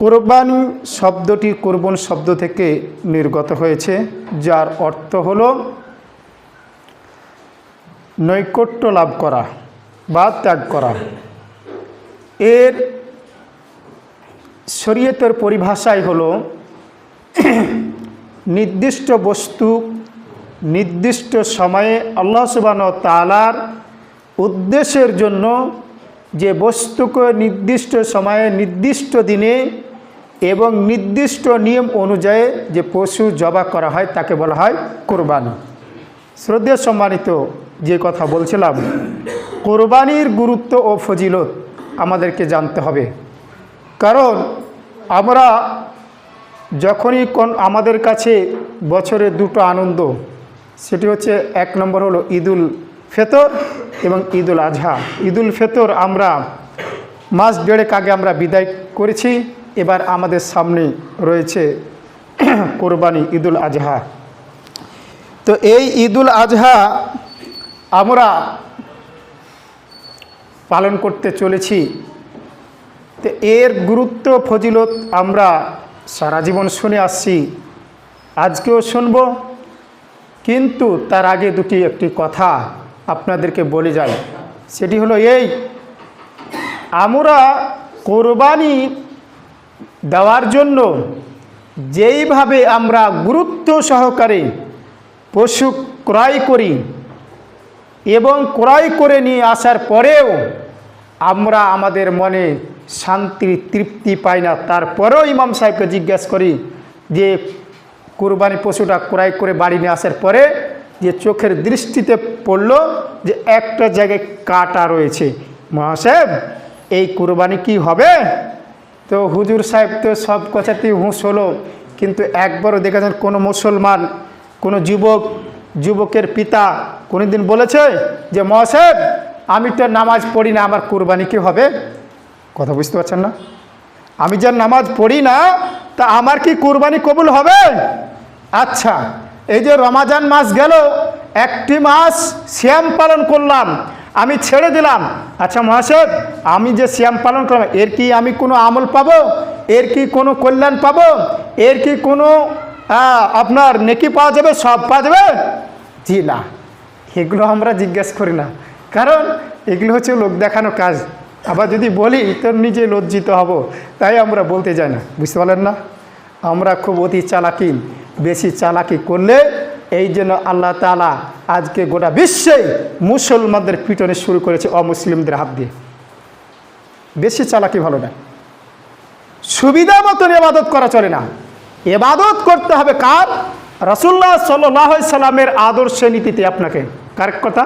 কোরবানি শব্দটি কোরবান শব্দ থেকে নির্গত হয়েছে, যার অর্থ হলো নৈকট্য লাভ করা বা ত্যাগ করা। এর শরীয়তের পরিভাষাই হলো নির্দিষ্ট বস্তু নির্দিষ্ট সময়ে আল্লাহ সুবহানাহু ওয়া তাআলার উদ্দেশ্যের জন্য যে বস্তুকে নির্দিষ্ট সময়ে নির্দিষ্ট দিনে এবং নির্দিষ্ট নিয়ম অনুযায়ী যে পশু জবাই করা হয় তাকে বলা হয় কোরবানি। শ্রদ্ধেয় সম্মানিত, যে কথা বলছিলাম, কোরবানির গুরুত্ব ও ফজিলত আমাদেরকে জানতে হবে। কারণ আমরা যখনই আমাদের কাছে বছরে দুটো আনন্দ, সেটি হচ্ছে এক নম্বর হলো ঈদুল ফিতর এবং ঈদুল আজহা। ঈদুল ফিতর আমরা মাস দেড়েক আগে আমরা বিদায় করেছি, এবার আমাদের সামনে রয়েছে কোরবানি ঈদুল আজহা। তো এই ঈদুল আজহা আমরা পালন করতে চলেছি। তো এর গুরুত্ব ফজিলত আমরা সারা জীবন শুনে আসছি, আজকেও শুনব। কিন্তু তার আগে একটি কথা আপনাদেরকে বলে যাই, সেটি হলো এই: আমরা কোরবানি দেওয়ার জন্য যেইভাবে আমরা গুরুত্ব সহকারে পশু ক্রয় করি এবং ক্রয় করে নিয়ে আসার পরেও আমরা আমাদের মনে শান্তি তৃপ্তি পাই না, তারপরেও ইমাম সাহেবকে জিজ্ঞাসা করি যে কুরবানি পশুটা ক্রয় করে বাড়ি নিয়ে আসার পরে যে চোখের দৃষ্টিতে পড়ল যে একটা জায়গায় কাটা রয়েছে, মহাসাহেব এই কুরবানি কি হবে? তো হুজুর সাহেব তো সব কথাতেই হুঁশ হলো, কিন্তু একবারও দেখা যায় কোনো মুসলমান, কোনো যুবকের পিতা কোনোদিন বলেছে যে মহাসাহেব আমি তো নামাজ পড়ি না, আমার কুরবানি কি হবে? কথা বুঝতে পারছেন না? আমি যে নামাজ পড়ি না, তা আমার কি কুরবানি কবুল হবে? আচ্ছা, এই যে রমাজান মাস গেল, একটি মাস সিয়াম পালন করলাম, আমি ছেড়ে দিলাম। আচ্ছা মহাসাহেব, আমি যে সিয়াম পালন করলাম, এর কি আমি কোনো আমল পাবো? এর কি কোনো কল্যাণ পাবো? এর কি কোনো আপনার নেকি পাওয়া যাবে, সব পাওয়া যাবে? জি না, এগুলো আমরা জিজ্ঞাসা করি না, কারণ এগুলো হচ্ছে লোক দেখানো কাজ। আবার যদি বলি তো নিজে লজ্জিত হব, তাই আমরা বলতে যাই না। বুঝতে পারলেন না? আমরা খুব অতি চালাকি, বেশি চালাকি করলে এই জন্য আল্লাহ তাআলা আজকে গোটা বিশ্বে মুসলমানদের পিটনে শুরু করেছে অমুসলিমদের হাত দিয়ে। বেশি চালাকি ভালো না, সুবিধা মতন ইবাদত করা চলে না। ইবাদত করতে হবে কার? রাসূলুল্লাহ সাল্লাল্লাহু আলাইহি সাল্লামের আদর্শ নীতিতে। আপনাকে কার কথা?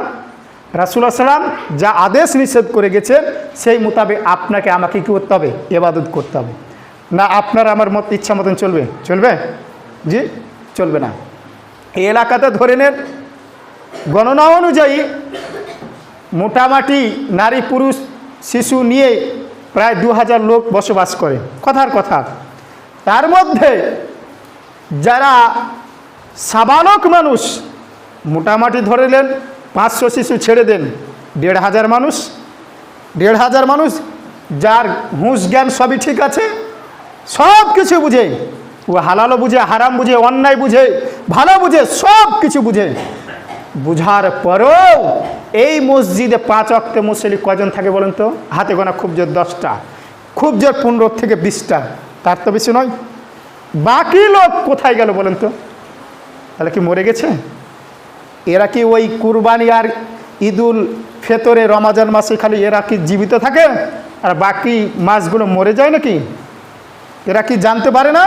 রাসূলুল্লাহ সাল্লাম যা আদেশ নিষেধ করে গেছেন সেই মোতাবেক আপনাকে আমাকে কী করতে হবে? ইবাদত করতে হবে। না আপনার আমার মত ইচ্ছা মতন চলবে? জি চলবে না। এই এলাকাতে ধরে নেন, গণনা অনুযায়ী মোটামুটি নারী পুরুষ শিশু নিয়ে প্রায় 2000 লোক বসবাস করে। কথার কথা, তার মধ্যে যারা সাবালক মানুষ মোটামুটি ধরে নেন 500 শিশু ছেড়ে দেন, 1,500 মানুষ যার হুঁশ জ্ঞান সবই ঠিক আছে, সব কিছু বুঝে, ও হালালও বুঝে, হারাম বুঝে, অন্যায় বুঝে, ভালো বুঝে, সব কিছু বুঝে। বুঝার পরেও এই মসজিদে 5 ওয়াক্তে মুসল্লি কজন থাকে বলেন তো? হাতে গোনা খুব জোর 10টা, খুব জোর 15 থেকে 20টা, তার তো বেশি নয়। বাকি লোক কোথায় গেল বলেন তো? তাহলে কি মরে গেছে? এরা কি ওই কুরবানি আর ঈদুল ফিতরে রমাজান মাসে খালি এরা কি জীবিত থাকে আর বাকি মাসগুলো মরে যায় নাকি? এরা কি জানতে পারে না?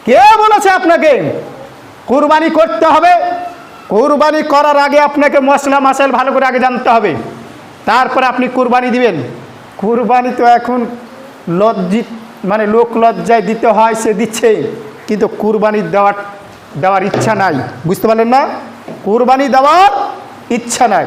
কে বলেছে আপনাকে কুরবানি করতে হবে? কুরবানি করার আগে আপনাকে মশলা মাসাইল ভালো করে আগে জানতে হবে, তারপরে আপনি কুরবানি দিবেন। কুরবানি তো এখন লোক লজ্জায় দিতে হয়, সে দিচ্ছে, কিন্তু কুরবানি দেওয়ার ইচ্ছা নাই। বুঝতে পারলেন না? কুরবানি দেওয়ার ইচ্ছা নাই।